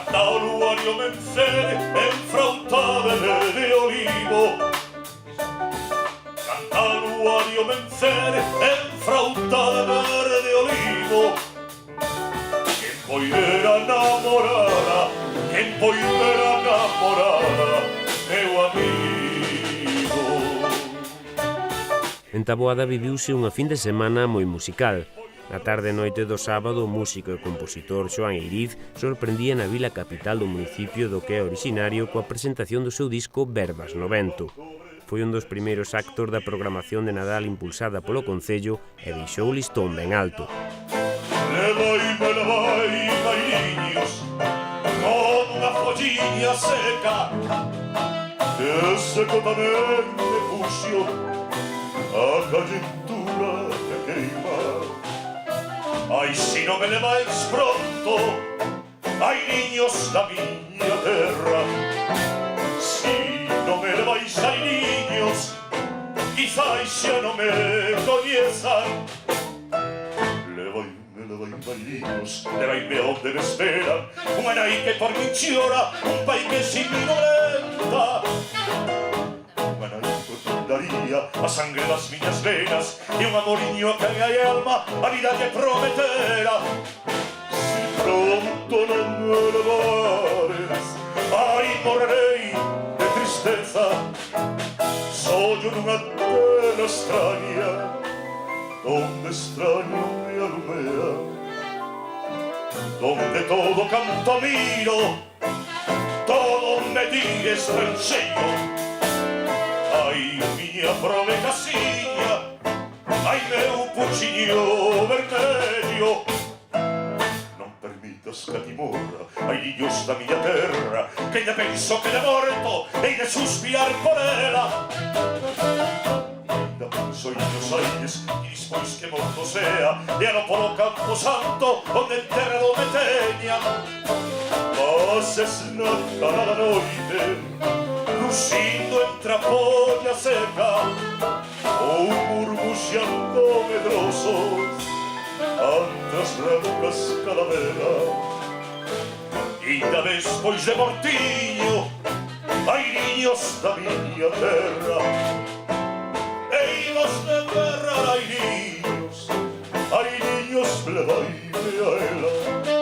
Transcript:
Canta o luario mencer en frauta de olivo. Canta o luario mencer en frauta de olivo. Quen poidera namorada, quen poidera namorada, meu amigo. En Taboada viviuse unha fin de semana moi musical. Na tarde e noite do sábado, o músico e compositor Xoán Eiriz sorprendía na vila capital do municipio do que é originario coa presentación do seu disco Verbas no Vento. Foi un dos primeiros actos da programación de Nadal impulsada polo Concello e deixou o listón ben alto. Levai, bailiños, con unha folliña seca, que seco tamén me puxo a calentura que queima. Ai, si non me levais pronto, ai, niños da miña terra, si non me levais, ai, niños, quizás xa non me coñezan. Levai, bailiños, levaime onde me esperan, unha nai que por min chora, un pai que sin mi dolenta. Unha nai que daría a sangre das miñas venas e un amoriño que a miña alma a vida que prometera. Si pronto non me levares, ai, morrerei de tristeza. Sollo nunha terra extraña, donde extraño me alumea, donde todo canto miro, todo me digue estranxeiro. Ai, miña prove casiña, ai, meu puchiño vermello. Non permitas que ti morra, ai, niños da miña terra, que lle penso que lle morto e de suspirar por ela. Ainda penso niños aires, e dispois que morto sea, e ano polo campo santo, onde enterrado me teña. Pases na cara da noite, ruxindo entre a polla seca, ou murmuxando medrosos ante as brancas calaveras. Ainda despois de mortiño, ai, niños da miña terra, eivas de berrar, ai, niños, levaime a ela.